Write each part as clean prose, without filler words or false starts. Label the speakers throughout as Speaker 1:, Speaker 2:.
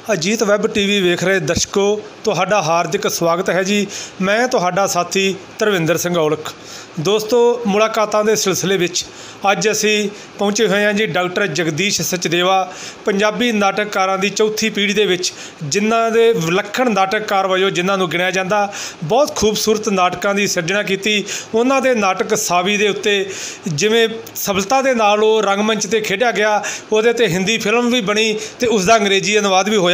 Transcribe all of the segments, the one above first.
Speaker 1: Ajit web TV वेख रहे दर्शकों तुहाडा हार्दिक स्वागत है जी। मैं तुहाडा साथी धर्मिंदर सिंह औलख। दोस्तों मुलाकातां दे सिलसिले विच अज असी पहुँचे हुए हैं जी डॉक्टर जगदीश सचदेवा पंजाबी नाटककारां दी चौथी पीढ़ी दे विच जिन्हां दे विलक्षण नाटककार वजों जिन्हां नूं गिणिया जांदा। बहुत खूबसूरत नाटकां दी सिरजना कीती। उन्हां दे नाटक सावी दे उत्ते जिवें सफलता दे नाल ओह रंगमंच ते खेडिया गया, उहदे ते हिंदी फिल्म भी बनी ते उसका अंग्रेजी अनुवाद भी होया।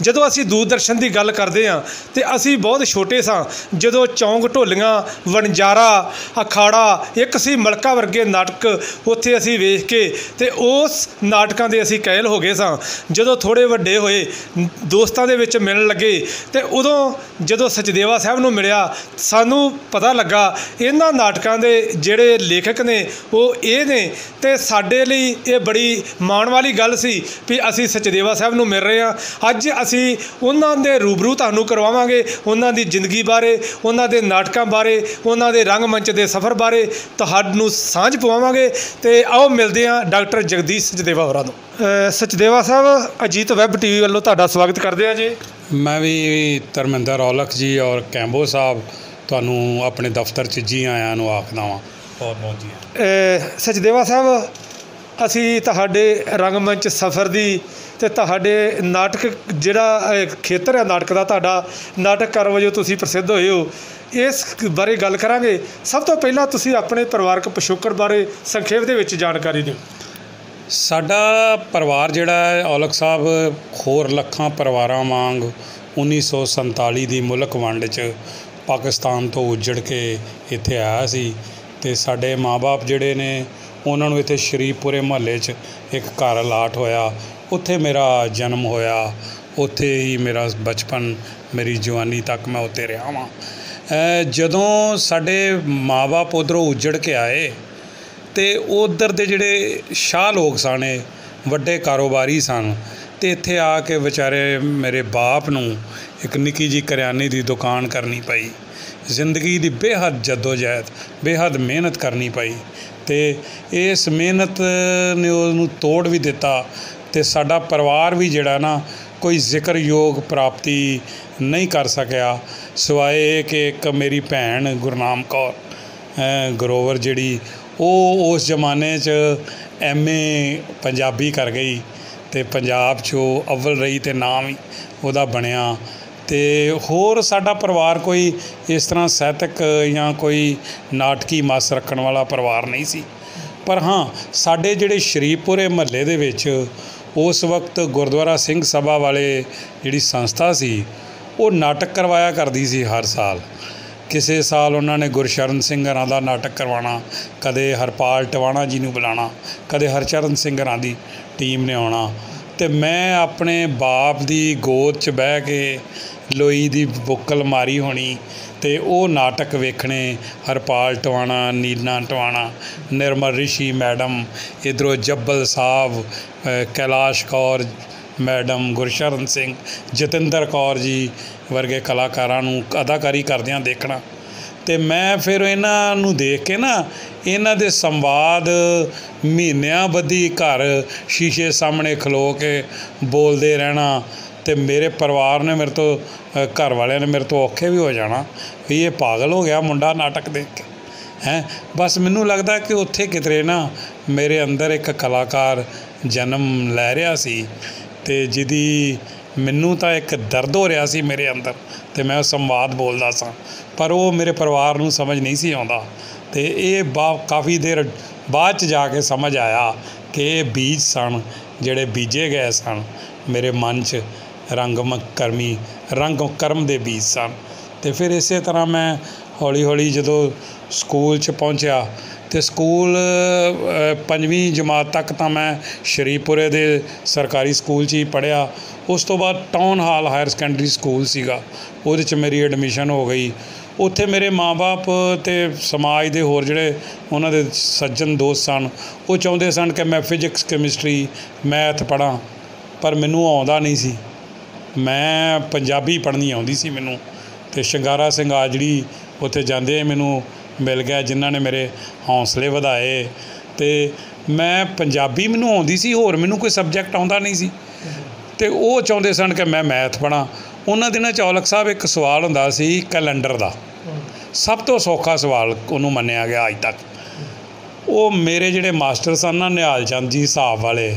Speaker 1: जदों असी दूरदर्शन की गल करते हाँ तो असी बहुत छोटे सां जदों चौंक ढोलियां वणजारा अखाड़ा एक सी मलका वर्गे नाटक उत्थे असी वेख के ते उस नाटकां दे असी कैल हो गए सां। जदों थोड़े वड्डे होए दोस्तां दे विच मिलण लगे ते उदों जदों सचदेवा साहब नूं मिलिया सानूं पता लगा इन्हां नाटकां दे जिहड़े लेखक ने वो ये ने ते साडे लई ये बड़ी माण वाली गल सी भी असी सचदेवा साहब नूं मिल रहे हैं। अज असी उन्हां दे रूबरू तुहानूं करवावांगे, उन्हां दी जिंदगी बारे, उन्हां दे नाटकां बारे, उन्हां दे रंगमंच दे सफ़र बारे तुहानूं सांझ पवावांगे। ते आओ मिलदे हां डॉक्टर जगदीश सचदेवा होरां नूं। सचदेवा साहब अजीत वैब टीवी वालों तुहाडा स्वागत करदे हां जी।
Speaker 2: मैं भी धर्मिंदर औलख जी और कैंबो साहब तुहानूं अपने दफ्तर च जी आयां नूं आखदा वां। बहुत बहुत जी।
Speaker 1: सचदेवा साहब असी तुहाडे रंगमंच सफ़र दी ते तुहाडे नाटक जिहड़ा खेतर है नाटक दा तुहाडा नाटककार वजों तुसीं प्रसिद्ध होए हो इस बारे गल करांगे। सब तो पहलां तुसीं अपने परिवारक पिछोकड़ बारे संखेप दे विच जानकारी दिओ।
Speaker 2: साडा परिवार जिहड़ा है औलख साहब होर लखां परिवारां वांग 1947 दी मुल्क वंड च पाकिस्तान तो उजड़ के इत्थे आया सी ते साडे माँ बाप जिहड़े ने उन्हां नूं इत्थे शरीफपुरे मुहल्ले च एक घर अलाट होया, उत्थे मेरा जन्म होया, उत्थे ही मेरा बचपन मेरी जवानी तक मैं उत्थे रहा वां। जदों साडे माँ बाप उधरों उजड़ के आए तो उधर दे जिहड़े शाह लोग सन वड्डे कारोबारी सन ते इत्थे आके बेचारे मेरे बाप नूं एक निक्की जी करियाने की दुकान करनी पई। जिंदगी की बेहद जद्दोजहद बेहद मेहनत करनी पई ते इस मेहनत ने उहनूं तोड़ भी दिता ते साडा परिवार भी जिहड़ा ना कोई जिक्र योग प्राप्ति नहीं कर सकिया सिवाए कि एक मेरी भैन गुरनाम कौर ग्रोवर जिहड़ी वो उस जमाने च MA पंजाबी कर गई ते पंजाब चो अव्वल रही ते नाम ही उहदा बनिया। ते होर साडा परिवार कोई इस तरह साहित्यक या कोई नाटकी मस रखण वाला परिवार नहीं सी। पर हाँ साडे जिहड़े शरीफपुरे महल्ले दे विच उस वक्त गुरुद्वारा सिंह सभा वाले जिहड़ी संस्था सी वो नाटक करवाया करदी सी हर साल। किसी साल उन्होंने गुरशरण सिंह हरां दा नाटक करवाना, कदे हरपाल टवाणा जी नूं बुलाना, कदे हरचरण सिंह हरां दी टीम ने आउणा ते मैं अपने बाप दी गोद च बह के लोई दी बुक्कल मारी होनी ते वो नाटक वेखने। हरपाल टवाणा, नीना टवाणा, निर्मल रिशी मैडम, इधरों जब्बल साहब, कैलाश कौर मैडम, गुरशरण सिंह, जतिंदर कौर जी वर्गे कलाकारां नूं अदाकारी करदिआं देखना ते मैं फिर इन्हां नूं देख के ना इन्हां दे संवाद महीनिਆਂ बधी घर शीशे सामने खलो के बोलते रहना ते मेरे परिवार ने मेरे तो घर वालिਆਂ ने मेरे तो औखे भी हो जाना भी ये पागल हो गया मुंडा नाटक देख के हैं। बस मैनू लगदा कि उत्थे कितरे ना मेरे अंदर एक कलाकार जन्म लै रहा सी ते जिहदी मैनू तो एक दर्द हो रहा सी मेरे अंदर ते मैं संवाद बोलदा सां पर वो मेरे परिवार नूं समझ नहीं सी आउंदा ते ये काफ़ी देर बाद च जाके समझ आया कि ये बीज सन जिहड़े बीजे गए सन मेरे मन च रंग कर्म दे बीज सन। ते फिर इस तरह मैं हौली हौली जदों स्कूल च पहुँचा तो स्कूल 5वीं जमात तक तो मैं शरीफपुरे दे सरकारी स्कूल च ही पढ़िया। उस तो बाद town hall higher secondary school सीगा उहदे च मेरी एडमिशन हो गई। उत्थे मेरे माँ बाप ते समाज दे होर जिहड़े उन्हां दे सज्जन दोस्त सन वो चाहुंदे सन कि मैं फिजिक्स कैमिस्ट्री मैथ पढ़ां पर मैनू आउंदा नहीं सी। मैं पंजाबी पढ़नी आउंदी सी मैनू ते शंगारा सिंह आजड़ी उत्थे जांदे मैनू मिल गया जिन्हां ने मेरे हौसले वधाए ते मैं पंजाबी मैनू आउंदी सी होर मैनू कोई सबजैक्ट आउंदा नहीं सी। ਤੇ ਉਹ ਚਾਹੁੰਦੇ ਸਨ ਕਿ ਮੈਂ ਮੈਥ ਪੜ੍ਹਾਂ। ਉਹਨਾਂ ਦਿਨਾਂ 'ਚ ਔਲਖ ਸਾਹਿਬ ਇੱਕ ਸਵਾਲ ਹੁੰਦਾ ਸੀ ਕੈਲੰਡਰ ਦਾ, ਸਭ ਤੋਂ ਸੌਖਾ ਸਵਾਲ ਉਹਨੂੰ ਮੰਨਿਆ ਗਿਆ ਅੱਜ ਤੱਕ। ਉਹ ਮੇਰੇ ਜਿਹੜੇ ਮਾਸਟਰ ਸਨ ਨਾ, ਨਿਹਾਲ ਚੰਦ ਜੀ ਹਿਸਾਬ ਵਾਲੇ,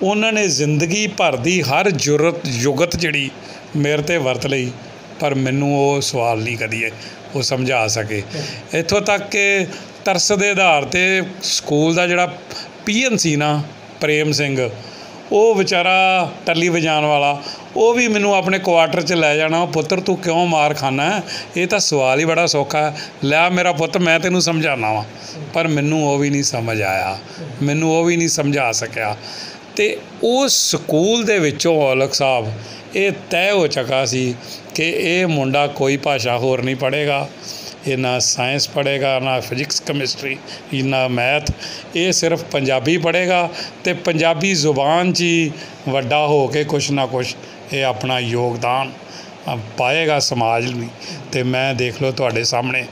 Speaker 2: ਉਹਨਾਂ ਨੇ ਜ਼ਿੰਦਗੀ ਭਰ ਦੀ ਹਰ ਜੁਗਤ ਜਿਹੜੀ ਮੇਰੇ 'ਤੇ ਵਰਤ ਲਈ, ਪਰ ਮੈਨੂੰ ਉਹ ਸਵਾਲ ਨਹੀਂ ਕਦੀ ਉਹ ਸਮਝਾ ਸਕੇ। ਇੱਥੋਂ ਤੱਕ ਕਿ ਤਰਸ ਦੇ ਆਧਾਰ 'ਤੇ ਸਕੂਲ ਦਾ ਜਿਹੜਾ ਪੀਐਨ ਸੀ ਨਾ, ਪ੍ਰੇਮ ਸਿੰਘ, ਉਹ ਵਿਚਾਰਾ ਟੱਲੀ ਵਜਾਉਣ ਵਾਲਾ, ਉਹ ਵੀ ਮੈਨੂੰ ਆਪਣੇ ਕੁਆਟਰ 'ਚ ਲੈ ਜਾਣਾ, ਪੁੱਤਰ ਤੂੰ ਕਿਉਂ ਮਾਰ ਖਾਨਾ, ਇਹ ਤਾਂ ਸਵਾਲ ਹੀ ਬੜਾ ਸੌਖਾ ਹੈ, ਲੈ ਮੇਰਾ ਪੁੱਤ ਮੈਂ ਤੈਨੂੰ ਸਮਝਾਉਣਾ ਵਾ। ਪਰ ਮੈਨੂੰ ਉਹ ਵੀ ਨਹੀਂ ਸਮਝ ਆਇਆ, ਮੈਨੂੰ ਉਹ ਵੀ ਨਹੀਂ ਸਮਝਾ ਸਕਿਆ। ਅਤੇ ਉਸ ਸਕੂਲ ਦੇ ਵਿੱਚੋਂ ਔਲਖ ਸਾਹਿਬ ਇਹ ਤੈਅ ਹੋ ਚੁੱਕਾ ਸੀ ਕਿ ਇਹ ਮੁੰਡਾ ਕੋਈ ਭਾਸ਼ਾ ਹੋਰ ਨਹੀਂ ਪੜ੍ਹੇਗਾ, ਇਹ ਨਾ ਸਾਇੰਸ ਪੜ੍ਹੇਗਾ, ਨਾ ਫਿਜ਼ਿਕਸ ਕੈਮਿਸਟਰੀ, ਨਾ ਮੈਥ, ਇਹ ਸਿਰਫ ਪੰਜਾਬੀ ਪੜ੍ਹੇਗਾ ਅਤੇ ਪੰਜਾਬੀ ਜ਼ੁਬਾਨ 'ਚ ਹੀ ਵੱਡਾ ਹੋ ਕੇ ਕੁਛ ਨਾ ਕੁਛ ਇਹ ਆਪਣਾ ਯੋਗਦਾਨ ਪਾਏਗਾ ਸਮਾਜ ਲਈ। ਅਤੇ ਮੈਂ ਦੇਖ ਲਓ ਤੁਹਾਡੇ ਸਾਹਮਣੇ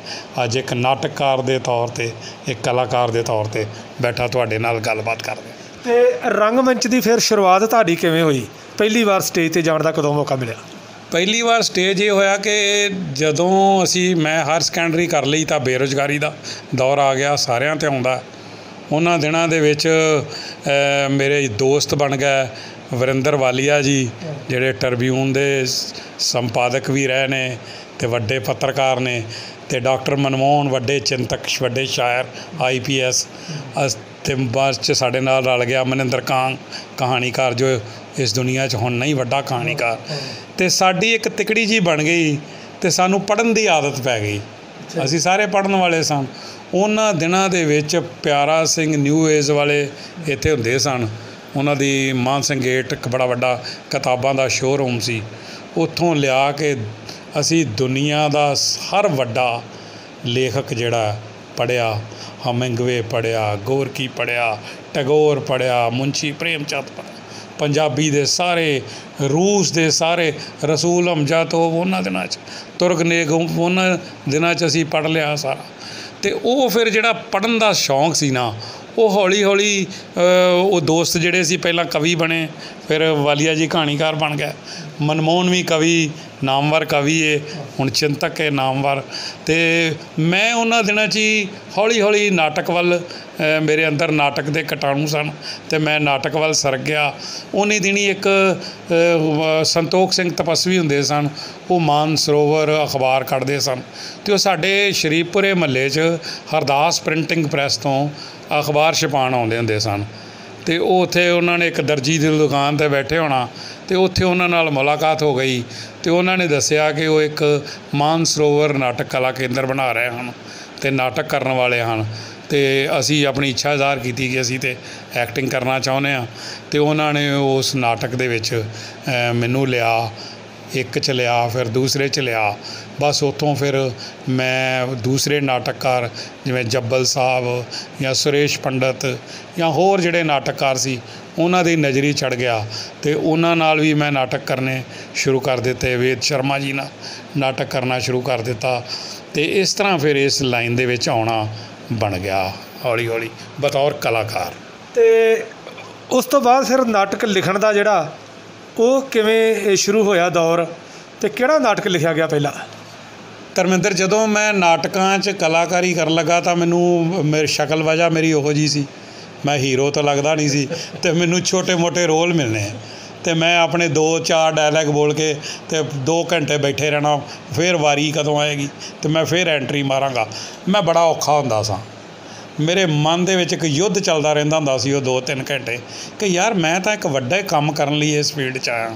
Speaker 2: ਅੱਜ ਇੱਕ ਨਾਟਕਕਾਰ ਦੇ ਤੌਰ 'ਤੇ, ਇੱਕ ਕਲਾਕਾਰ ਦੇ ਤੌਰ 'ਤੇ ਬੈਠਾ ਤੁਹਾਡੇ ਨਾਲ ਗੱਲਬਾਤ ਕਰ ਰਿਹਾ।
Speaker 1: ਅਤੇ ਰੰਗਮੰਚ ਦੀ ਫਿਰ ਸ਼ੁਰੂਆਤ ਤੁਹਾਡੀ ਕਿਵੇਂ ਹੋਈ? ਪਹਿਲੀ ਵਾਰ ਸਟੇਜ 'ਤੇ ਜਾਣ ਦਾ ਕਦੋਂ ਮੌਕਾ ਮਿਲਿਆ?
Speaker 2: ਪਹਿਲੀ ਵਾਰ ਸਟੇਜ ਇਹ ਹੋਇਆ ਕਿ ਜਦੋਂ ਮੈਂ ਹਾਇਰ ਸੈਕੰਡਰੀ ਕਰ ਲਈ ਤਾਂ ਬੇਰੁਜ਼ਗਾਰੀ ਦਾ ਦੌਰ ਆ ਗਿਆ, ਸਾਰਿਆਂ 'ਤੇ ਆਉਂਦਾ। ਉਹਨਾਂ ਦਿਨਾਂ ਦੇ ਵਿੱਚ ਮੇਰੇ ਦੋਸਤ ਬਣ ਗਏ ਵਰਿੰਦਰ ਵਾਲੀਆ ਜੀ, ਜਿਹੜੇ ਟ੍ਰਿਬਿਊਨ ਦੇ ਸੰਪਾਦਕ ਵੀ ਰਹੇ ਨੇ ਅਤੇ ਵੱਡੇ ਪੱਤਰਕਾਰ ਨੇ, ਅਤੇ ਡਾਕਟਰ ਮਨਮੋਹਨ, ਵੱਡੇ ਚਿੰਤਕ, ਵੱਡੇ ਸ਼ਾਇਰ, IPS, ਅਤੇ ਬਾਅਦ 'ਚ ਸਾਡੇ ਨਾਲ ਰਲ ਗਿਆ ਮਨਿੰਦਰ ਕਾਂਗ, ਕਹਾਣੀਕਾਰ, ਜੋ ਇਸ ਦੁਨੀਆ 'ਚ ਹੁਣ ਨਹੀਂ ਵੱਡਾ ਕਹਾਣੀਕਾਰ। ਅਤੇ ਸਾਡੀ ਇੱਕ ਤਿਕੜੀ ਜਿਹੀ ਬਣ ਗਈ ਅਤੇ ਸਾਨੂੰ ਪੜ੍ਹਨ ਦੀ ਆਦਤ ਪੈ ਗਈ, ਅਸੀਂ ਸਾਰੇ ਪੜ੍ਹਨ ਵਾਲੇ ਸਨ। ਉਹਨਾਂ ਦਿਨਾਂ ਦੇ ਵਿੱਚ ਪਿਆਰਾ ਸਿੰਘ ਨਿਊ ਏਜ ਵਾਲੇ ਇੱਥੇ ਹੁੰਦੇ ਸਨ, ਉਹਨਾਂ ਦੀ ਮਾਨ ਸਿੰਘ ਗੇਟ ਇੱਕ ਬੜਾ ਵੱਡਾ ਕਿਤਾਬਾਂ ਦਾ ਸ਼ੋਅਰੂਮ ਸੀ, ਉੱਥੋਂ ਲਿਆ ਕੇ ਅਸੀਂ ਦੁਨੀਆ ਦਾ ਹਰ ਵੱਡਾ ਲੇਖਕ ਜਿਹੜਾ ਪੜ੍ਹਿਆ, ਹਮਿੰਗਵੇ ਪੜ੍ਹਿਆ, ਗੋਰਕੀ ਪੜ੍ਹਿਆ, ਟੈਗੋਰ ਪੜ੍ਹਿਆ, ਮੁਨਸ਼ੀ ਪ੍ਰੇਮਚੰਦ ਪੜ੍ਹਿਆ, ਪੰਜਾਬੀ ਦੇ ਸਾਰੇ, ਰੂਸ ਦੇ ਸਾਰੇ, ਰਸੂਲ ਹਮਜ਼ਾ ਤੋਂ ਉਹਨਾਂ ਦਿਨਾਂ 'ਚ, ਤੁਰਗਨੇਗ ਉਹਨਾਂ ਦਿਨਾਂ 'ਚ ਅਸੀਂ ਪੜ੍ਹ ਲਿਆ ਸਾਰਾ। ਅਤੇ ਉਹ ਫਿਰ ਜਿਹੜਾ ਪੜ੍ਹਨ ਦਾ ਸ਼ੌਂਕ ਸੀ ਨਾ, ਉਹ ਹੌਲੀ ਹੌਲੀ ਉਹ ਦੋਸਤ ਜਿਹੜੇ ਸੀ ਪਹਿਲਾਂ ਕਵੀ ਬਣੇ, ਫਿਰ ਵਾਲੀਆ ਜੀ ਕਹਾਣੀਕਾਰ ਬਣ ਗਏ, ਮਨਮੋਹਨ ਵੀ ਕਵੀ, ਨਾਮਵਰ ਕਵੀ ਹੈ, ਹੁਣ ਚਿੰਤਕ ਹੈ ਨਾਮਵਰ। ਅਤੇ ਮੈਂ ਉਹਨਾਂ ਦਿਨਾਂ 'ਚ ਹੀ ਹੌਲੀ ਹੌਲੀ ਨਾਟਕ ਵੱਲ, ਮੇਰੇ ਅੰਦਰ ਨਾਟਕ ਦੇ ਕੀਟਾਣੂ ਸਨ ਅਤੇ ਮੈਂ ਨਾਟਕ ਵੱਲ ਸਰਕ ਗਿਆ। ਉਨੀ ਦਿਨੀ ਇੱਕ ਸੰਤੋਖ ਸਿੰਘ ਤਪਸਵੀ ਹੁੰਦੇ ਸਨ, ਉਹ ਮਾਨ ਸਰੋਵਰ ਅਖਬਾਰ ਕੱਢਦੇ ਸਨ, ਅਤੇ ਉਹ ਸਾਡੇ ਸ਼ਰੀਫਪੁਰੇ ਮਹੱਲੇ 'ਚ ਹਰਦਾਸ ਪ੍ਰਿੰਟਿੰਗ ਪ੍ਰੈਸ ਤੋਂ ਅਖਬਾਰ ਛਪਾਉਣ ਆਉਂਦੇ ਹੁੰਦੇ ਸਨ। ਅਤੇ ਉਹ ਉੱਥੇ ਉਹਨਾਂ ਨੇ ਇੱਕ ਦਰਜੀ ਦੀ ਦੁਕਾਨ 'ਤੇ ਬੈਠੇ ਹੋਣਾ, ਅਤੇ ਉੱਥੇ ਉਹਨਾਂ ਨਾਲ ਮੁਲਾਕਾਤ ਹੋ ਗਈ, ਅਤੇ ਉਹਨਾਂ ਨੇ ਦੱਸਿਆ ਕਿ ਉਹ ਇੱਕ ਮਾਨ ਸਰੋਵਰ ਨਾਟਕ ਕਲਾ ਕੇਂਦਰ ਬਣਾ ਰਹੇ ਹਨ ਅਤੇ ਨਾਟਕ ਕਰਨ ਵਾਲੇ ਹਨ, ਅਤੇ ਅਸੀਂ ਆਪਣੀ ਇੱਛਾ ਜ਼ਾਹਰ ਕੀਤੀ ਕਿ ਅਸੀਂ ਤਾਂ ਐਕਟਿੰਗ ਕਰਨਾ ਚਾਹੁੰਦੇ ਹਾਂ। ਅਤੇ ਉਹਨਾਂ ਨੇ ਉਸ ਨਾਟਕ ਦੇ ਵਿੱਚ ਮੈਨੂੰ ਲਿਆ, ਇੱਕ 'ਚ ਲਿਆ, ਫਿਰ ਦੂਸਰੇ 'ਚ ਲਿਆ। ਬਸ ਉੱਥੋਂ ਫਿਰ ਮੈਂ ਦੂਸਰੇ ਨਾਟਕਕਾਰ ਜਿਵੇਂ ਜੱਬਲ ਸਾਹਿਬ ਜਾਂ ਸੁਰੇਸ਼ ਪੰਡਤ ਜਾਂ ਹੋਰ ਜਿਹੜੇ ਨਾਟਕਕਾਰ ਸੀ, ਉਹਨਾਂ ਦੀ ਨਜ਼ਰੀ ਚੜ੍ਹ ਗਿਆ, ਅਤੇ ਉਹਨਾਂ ਨਾਲ ਵੀ ਮੈਂ ਨਾਟਕ ਕਰਨੇ ਸ਼ੁਰੂ ਕਰ ਦਿੱਤੇ। ਵੇਦ ਸ਼ਰਮਾ ਜੀ ਨਾਲ ਨਾਟਕ ਕਰਨਾ ਸ਼ੁਰੂ ਕਰ ਦਿੱਤਾ, ਅਤੇ ਇਸ ਤਰ੍ਹਾਂ ਫਿਰ ਇਸ ਲਾਈਨ ਦੇ ਵਿੱਚ ਆਉਣਾ ਬਣ ਗਿਆ ਹੌਲੀ ਹੌਲੀ ਬਤੌਰ ਕਲਾਕਾਰ।
Speaker 1: ਅਤੇ ਉਸ ਤੋਂ ਬਾਅਦ ਫਿਰ ਨਾਟਕ ਲਿਖਣ ਦਾ ਜਿਹੜਾ ਉਹ ਕਿਵੇਂ ਸ਼ੁਰੂ ਹੋਇਆ ਦੌਰ, ਅਤੇ ਕਿਹੜਾ ਨਾਟਕ ਲਿਖਿਆ ਗਿਆ ਪਹਿਲਾਂ?
Speaker 2: ਧਰਮਿੰਦਰ, ਜਦੋਂ ਮੈਂ ਨਾਟਕਾਂ 'ਚ ਕਲਾਕਾਰੀ ਕਰਨ ਲੱਗਾ ਤਾਂ ਮੈਨੂੰ ਮੇਰੀ ਸ਼ਕਲ ਵਜ੍ਹਾ ਮੇਰੀ ਉਹੋ ਜਿਹੀ ਸੀ, ਮੈਂ ਹੀਰੋ ਤਾਂ ਲੱਗਦਾ ਨਹੀਂ ਸੀ, ਅਤੇ ਮੈਨੂੰ ਛੋਟੇ ਮੋਟੇ ਰੋਲ ਮਿਲਣੇ, ਅਤੇ ਮੈਂ ਆਪਣੇ 2-4 ਡਾਇਲੌਗ ਬੋਲ ਕੇ ਅਤੇ 2 ਘੰਟੇ ਬੈਠੇ ਰਹਿਣਾ, ਫਿਰ ਵਾਰੀ ਕਦੋਂ ਆਏਗੀ ਅਤੇ ਮੈਂ ਫਿਰ ਐਂਟਰੀ ਮਾਰਾਂਗਾ। ਮੈਂ ਬੜਾ ਔਖਾ ਹੁੰਦਾ ਸਾਂ, ਮੇਰੇ ਮਨ ਦੇ ਵਿੱਚ ਇੱਕ ਯੁੱਧ ਚੱਲਦਾ ਰਹਿੰਦਾ ਹੁੰਦਾ ਸੀ ਉਹ 2-3 ਘੰਟੇ ਕਿ ਯਾਰ ਮੈਂ ਤਾਂ ਇੱਕ ਵੱਡਾ ਕੰਮ ਕਰਨ ਲਈ ਇਸ ਫੀਲਡ 'ਚ ਆਇਆ,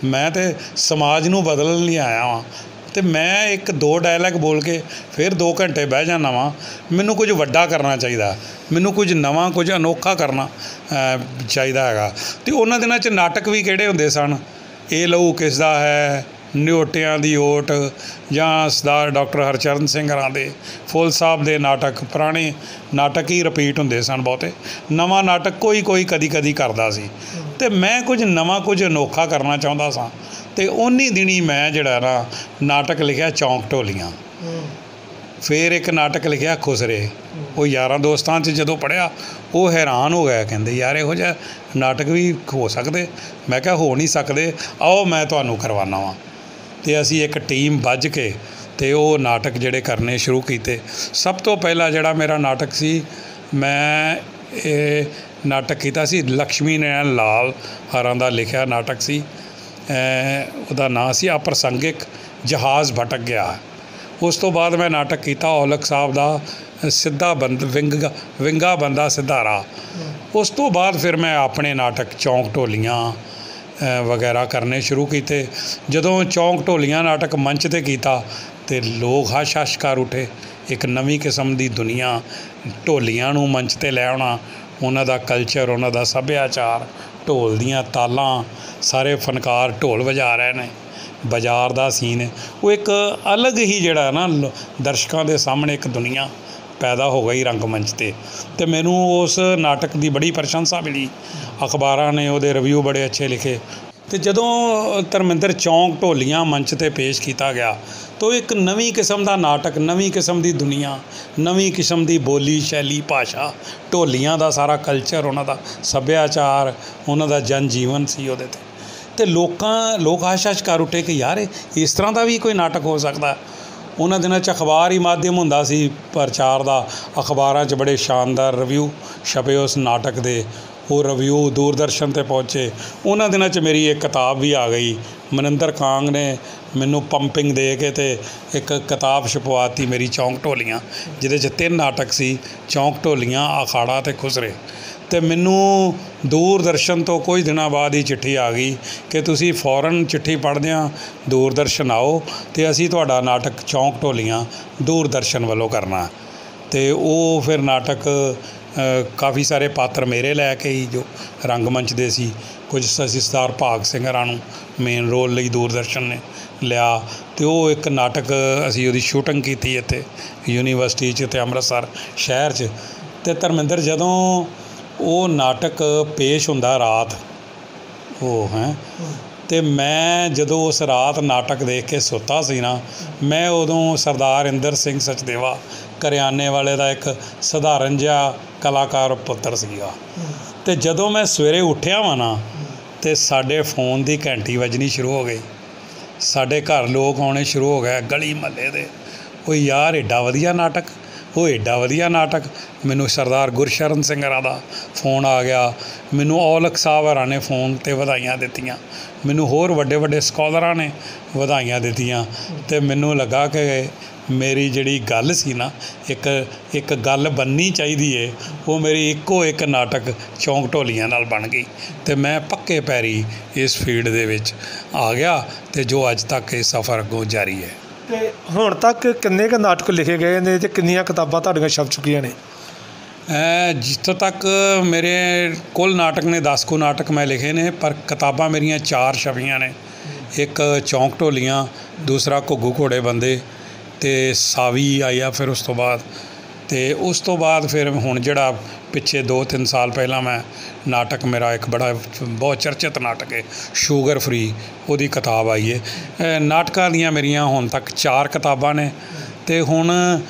Speaker 2: ਮੈਂ ਤਾਂ ਸਮਾਜ ਨੂੰ ਬਦਲਣ ਲਈ ਆਇਆ ਵਾਂ, ਅਤੇ ਮੈਂ 1-2 ਡਾਇਲੌਗ ਬੋਲ ਕੇ ਫਿਰ 2 ਘੰਟੇ ਬਹਿ ਜਾਂਦਾ ਵਾਂ। ਮੈਨੂੰ ਕੁਝ ਵੱਡਾ ਕਰਨਾ ਚਾਹੀਦਾ, ਮੈਨੂੰ ਕੁਝ ਨਵਾਂ, ਕੁਝ ਅਨੋਖਾ ਕਰਨਾ ਚਾਹੀਦਾ ਹੈਗਾ। ਅਤੇ ਉਹਨਾਂ ਦਿਨਾਂ 'ਚ ਨਾਟਕ ਵੀ ਕਿਹੜੇ ਹੁੰਦੇ ਸਨ, ਇਹ ਲਹੂ ਕਿਸ ਦਾ ਹੈ, ਨਿਓਟਿਆਂ ਦੀ ਓਟ, ਜਾਂ ਸਰਦਾਰ ਡਾਕਟਰ ਹਰਚਰਨ ਸਿੰਘ ਹਰਾਂ ਦੇ, ਫੁੱਲ ਸਾਹਿਬ ਦੇ ਨਾਟਕ, ਪੁਰਾਣੇ ਨਾਟਕ ਹੀ ਰਿਪੀਟ ਹੁੰਦੇ ਸਨ ਬਹੁਤੇ, ਨਵਾਂ ਨਾਟਕ ਕੋਈ ਕਦੀ ਕਰਦਾ ਸੀ, ਅਤੇ ਮੈਂ ਕੁਝ ਨਵਾਂ, ਕੁਝ ਅਨੋਖਾ ਕਰਨਾ ਚਾਹੁੰਦਾ ਸਾਂ। ਅਤੇ ਉਨੀ ਦਿਨੀ ਮੈਂ ਜਿਹੜਾ ਨਾ ਨਾਟਕ ਲਿਖਿਆ ਚੌਂਕ ਢੋਲੀਆਂ। ਫਿਰ ਇੱਕ ਨਾਟਕ ਲਿਖਿਆ ਖੁਸਰੇ। ਉਹ ਯਾਰਾਂ ਦੋਸਤਾਂ 'ਚ ਜਦੋਂ ਪੜ੍ਹਿਆ ਉਹ ਹੈਰਾਨ ਹੋ ਗਿਆ, ਕਹਿੰਦੇ ਯਾਰ ਇਹੋ ਜਿਹਾ ਨਾਟਕ ਵੀ ਹੋ ਸਕਦੇ। ਮੈਂ ਕਿਹਾ ਹੋ ਨਹੀਂ ਸਕਦੇ, ਆਓ ਮੈਂ ਤੁਹਾਨੂੰ ਕਰਵਾਉਂਦਾ ਵਾਂ। ਅਤੇ ਅਸੀਂ ਇੱਕ ਟੀਮ ਬੱਝ ਕੇ ਅਤੇ ਉਹ ਨਾਟਕ ਜਿਹੜੇ ਕਰਨੇ ਸ਼ੁਰੂ ਕੀਤੇ। ਸਭ ਤੋਂ ਪਹਿਲਾਂ ਜਿਹੜਾ ਮੇਰਾ ਨਾਟਕ ਸੀ, ਮੈਂ ਇਹ ਨਾਟਕ ਕੀਤਾ ਸੀ ਲਕਸ਼ਮੀ ਨਾਰਾਇਣ ਲਾਲ ਹਰਾਂ ਦਾ ਲਿਖਿਆ ਨਾਟਕ ਸੀ। ਉਹਦਾ ਨਾਂ ਸੀ ਅਪ੍ਰਸੰਗਿਕ ਜਹਾਜ਼ ਭਟਕ ਗਿਆ। ਉਸ ਤੋਂ ਬਾਅਦ ਮੈਂ ਨਾਟਕ ਕੀਤਾ ਔਲਖ ਸਾਹਿਬ ਦਾ ਸਿੱਧਾ ਵਿੰਗਾ ਬੰਦਾ ਸਿਧਾਰਾ। ਉਸ ਤੋਂ ਬਾਅਦ ਫਿਰ ਮੈਂ ਆਪਣੇ ਨਾਟਕ ਚੌਂਕ ਢੋਲੀਆਂ ਵਗੈਰਾ ਕਰਨੇ ਸ਼ੁਰੂ ਕੀਤੇ। ਜਦੋਂ ਚੌਂਕ ਢੋਲੀਆਂ ਨਾਟਕ ਮੰਚ 'ਤੇ ਕੀਤਾ ਅਤੇ ਲੋਕ ਹੱਸ਼ ਕਰ ਉੱਠੇ। ਇੱਕ ਨਵੀਂ ਕਿਸਮ ਦੀ ਦੁਨੀਆ, ਢੋਲੀਆਂ ਨੂੰ ਮੰਚ 'ਤੇ ਲੈ ਆਉਣਾ, ਉਹਨਾਂ ਦਾ ਕਲਚਰ, ਉਹਨਾਂ ਦਾ ਸੱਭਿਆਚਾਰ, ਢੋਲ ਦੀਆਂ ਤਾਲਾਂ, ਸਾਰੇ ਫਨਕਾਰ ਢੋਲ ਵਜਾ ਰਹੇ ਨੇ, ਬਾਜ਼ਾਰ ਦਾ ਸੀਨ, ਉਹ ਇੱਕ ਅਲੱਗ ਹੀ ਜਿਹੜਾ ਨਾ ਦਰਸ਼ਕਾਂ ਦੇ ਸਾਹਮਣੇ ਇੱਕ ਦੁਨੀਆ ਪੈਦਾ ਹੋ ਗਈ ਰੰਗਮੰਚ 'ਤੇ। ਅਤੇ ਮੈਨੂੰ ਉਸ ਨਾਟਕ ਦੀ ਬੜੀ ਪ੍ਰਸ਼ੰਸਾ ਮਿਲੀ, ਅਖਬਾਰਾਂ ਨੇ ਉਹਦੇ ਰਿਵਿਊ ਬੜੇ ਅੱਛੇ ਲਿਖੇ। ਅਤੇ ਜਦੋਂ ਧਰਮਿੰਦਰ ਚੌਂਕ ਢੋਲੀਆਂ ਮੰਚ 'ਤੇ ਪੇਸ਼ ਕੀਤਾ ਗਿਆ ਤਾਂ ਇੱਕ ਨਵੀਂ ਕਿਸਮ ਦਾ ਨਾਟਕ, ਨਵੀਂ ਕਿਸਮ ਦੀ ਦੁਨੀਆ, ਨਵੀਂ ਕਿਸਮ ਦੀ ਬੋਲੀ ਸ਼ੈਲੀ, ਭਾਸ਼ਾ, ਢੋਲੀਆਂ ਦਾ ਸਾਰਾ ਕਲਚਰ, ਉਹਨਾਂ ਦਾ ਸੱਭਿਆਚਾਰ, ਉਹਨਾਂ ਦਾ ਜਨ ਜੀਵਨ ਸੀ ਉਹਦੇ 'ਤੇ। ਅਤੇ ਲੋਕ ਹੱਸ਼ ਕਰ ਉੱਠੇ ਕਿ ਯਾਰ ਇਸ ਤਰ੍ਹਾਂ ਦਾ ਵੀ ਕੋਈ ਨਾਟਕ ਹੋ ਸਕਦਾ। ਉਹਨਾਂ ਦਿਨਾਂ 'ਚ ਅਖਬਾਰ ਹੀ ਮਾਧਿਅਮ ਹੁੰਦਾ ਸੀ ਪ੍ਰਚਾਰ ਦਾ। ਅਖਬਾਰਾਂ 'ਚ ਬੜੇ ਸ਼ਾਨਦਾਰ ਰਿਵਿਊ ਛਪੇ ਉਸ ਨਾਟਕ ਦੇ। ਉਹ ਰਿਵਿਊ ਦੂਰਦਰਸ਼ਨ 'ਤੇ ਪਹੁੰਚੇ। ਉਹਨਾਂ ਦਿਨਾਂ 'ਚ ਮੇਰੀ ਇੱਕ ਕਿਤਾਬ ਵੀ ਆ ਗਈ। ਮਨਿੰਦਰ ਕਾਂਗ ਨੇ ਮੈਨੂੰ ਪੰਪਿੰਗ ਦੇ ਕੇ ਅਤੇ ਇੱਕ ਕਿਤਾਬ ਛਪਵਾਤੀ ਮੇਰੀ ਚੌਂਕ ਢੋਲੀਆਂ, ਜਿਹਦੇ 'ਚ 3 ਨਾਟਕ ਸੀ, ਚੌਂਕ ਢੋਲੀਆਂ, ਅਖਾੜਾ ਅਤੇ ਖੁਸਰੇ। ਅਤੇ ਮੈਨੂੰ ਦੂਰਦਰਸ਼ਨ ਤੋਂ ਕੁਝ ਦਿਨਾਂ ਬਾਅਦ ਹੀ ਚਿੱਠੀ ਆ ਗਈ ਕਿ ਤੁਸੀਂ ਫੌਰਨ ਚਿੱਠੀ ਪੜ੍ਹਦਿਆਂ ਦੂਰਦਰਸ਼ਨ ਆਓ ਅਤੇ ਅਸੀਂ ਤੁਹਾਡਾ ਨਾਟਕ ਚੌਂਕ ਢੋਲੀਆਂ ਦੂਰਦਰਸ਼ਨ ਵੱਲੋਂ ਕਰਨਾ। ਅਤੇ ਉਹ ਫਿਰ ਨਾਟਕ ਕਾਫੀ ਸਾਰੇ ਪਾਤਰ ਮੇਰੇ ਲੈ ਕੇ ਹੀ ਜੋ ਰੰਗਮੰਚ ਦੇ ਸੀ। ਕੁਝ ਅਸੀਂ ਸਰਦਾਰ ਭਾਗ ਸਿੰਘ ਹੋਰਾਂ ਨੂੰ ਮੇਨ ਰੋਲ ਲਈ ਦੂਰਦਰਸ਼ਨ ਨੇ ਲਿਆ। ਅਤੇ ਉਹ ਇੱਕ ਨਾਟਕ ਅਸੀਂ ਉਹਦੀ ਸ਼ੂਟਿੰਗ ਕੀਤੀ ਇੱਥੇ ਯੂਨੀਵਰਸਿਟੀ 'ਚ ਅਤੇ ਅੰਮ੍ਰਿਤਸਰ ਸ਼ਹਿਰ 'ਚ। ਅਤੇ ਧਰਮਿੰਦਰ ਜਦੋਂ ਉਹ ਨਾਟਕ ਪੇਸ਼ ਹੁੰਦਾ ਰਾਤ ਅਤੇ ਮੈਂ ਜਦੋਂ ਉਸ ਰਾਤ ਨਾਟਕ ਦੇਖ ਕੇ ਸੁੱਤਾ ਸੀ ਨਾ, ਮੈਂ ਉਦੋਂ ਸਰਦਾਰ ਇੰਦਰ ਸਿੰਘ ਸਚਦੇਵਾ ਕਰਿਆਨੇ ਵਾਲੇ ਦਾ ਇੱਕ ਸਧਾਰਨ ਜਿਹਾ ਕਲਾਕਾਰ ਪੁੱਤਰ ਸੀਗਾ। ਅਤੇ ਜਦੋਂ ਮੈਂ ਸਵੇਰੇ ਉੱਠਿਆ ਵਾਂ ਨਾ, ਅਤੇ ਸਾਡੇ ਫੋਨ ਦੀ ਘੰਟੀ ਵੱਜਣੀ ਸ਼ੁਰੂ ਹੋ ਗਈ। ਸਾਡੇ ਘਰ ਲੋਕ ਆਉਣੇ ਸ਼ੁਰੂ ਹੋ ਗਏ, ਗਲੀ ਮਹੱਲੇ ਦੇ। ਉਹ ਯਾਰ ਐਡਾ ਵਧੀਆ ਨਾਟਕ, ਉਹ ਐਡਾ ਵਧੀਆ ਨਾਟਕ। ਮੈਨੂੰ ਸਰਦਾਰ ਗੁਰਸ਼ਰਨ ਸਿੰਘ ਹੋਰਾਂ ਦਾ ਫੋਨ ਆ ਗਿਆ, ਮੈਨੂੰ ਔਲਖ ਸਾਹਿਬ ਹੋਰਾਂ ਨੇ ਫੋਨ 'ਤੇ ਵਧਾਈਆਂ ਦਿੱਤੀਆਂ, ਮੈਨੂੰ ਹੋਰ ਵੱਡੇ ਵੱਡੇ ਸਕਾਲਰਾਂ ਨੇ ਵਧਾਈਆਂ ਦਿੱਤੀਆਂ। ਅਤੇ ਮੈਨੂੰ ਲੱਗਾ ਕਿ ਮੇਰੀ ਜਿਹੜੀ ਗੱਲ ਸੀ ਨਾ, ਇੱਕ ਗੱਲ ਬਣਨੀ ਚਾਹੀਦੀ ਹੈ, ਉਹ ਮੇਰੀ ਇੱਕੋ ਇੱਕ ਨਾਟਕ ਚੌਂਕ ਢੋਲੀਆਂ ਨਾਲ ਬਣ ਗਈ। ਅਤੇ ਮੈਂ ਪੱਕੇ ਪੈਰੀ ਇਸ ਫੀਲਡ ਦੇ ਵਿੱਚ ਆ ਗਿਆ ਅਤੇ ਜੋ ਅੱਜ ਤੱਕ ਇਹ ਸਫ਼ਰ ਅੱਗੋਂ ਜਾਰੀ ਹੈ।
Speaker 1: ਅਤੇ ਹੁਣ ਤੱਕ ਕਿੰਨੇ ਕੁ ਨਾਟਕ ਲਿਖੇ ਗਏ ਨੇ ਅਤੇ ਕਿੰਨੀਆਂ ਕਿਤਾਬਾਂ ਤੁਹਾਡੀਆਂ ਛਪ ਚੁੱਕੀਆਂ ਨੇ?
Speaker 2: ਜਿੱਥੋਂ ਤੱਕ ਮੇਰੇ ਕੁੱਲ ਨਾਟਕ ਨੇ 10 ਕੁ ਨਾਟਕ ਮੈਂ ਲਿਖੇ ਨੇ, ਪਰ ਕਿਤਾਬਾਂ ਮੇਰੀਆਂ 4 ਛਪੀਆਂ ਨੇ। ਇੱਕ ਚੌਂਕ ਢੋਲੀਆਂ, ਦੂਸਰਾ ਘੁੱਗੂ ਘੋੜੇ ਬੰਦੇ, ਅਤੇ ਸਾਵੀ ਆਈ ਆ ਫਿਰ ਉਸ ਤੋਂ ਬਾਅਦ। ਅਤੇ ਉਸ ਤੋਂ ਬਾਅਦ ਫਿਰ ਹੁਣ ਜਿਹੜਾ ਪਿੱਛੇ 2-3 ਸਾਲ ਪਹਿਲਾਂ ਮੈਂ ਨਾਟਕ, ਮੇਰਾ ਇੱਕ ਬਹੁਤ ਚਰਚਿਤ ਨਾਟਕ ਹੈ ਸ਼ੂਗਰ ਫਰੀ, ਉਹਦੀ ਕਿਤਾਬ ਆਈ ਹੈ। ਨਾਟਕਾਂ ਦੀਆਂ ਮੇਰੀਆਂ ਹੁਣ ਤੱਕ 4 ਕਿਤਾਬਾਂ ਨੇ। ਅਤੇ ਹੁਣ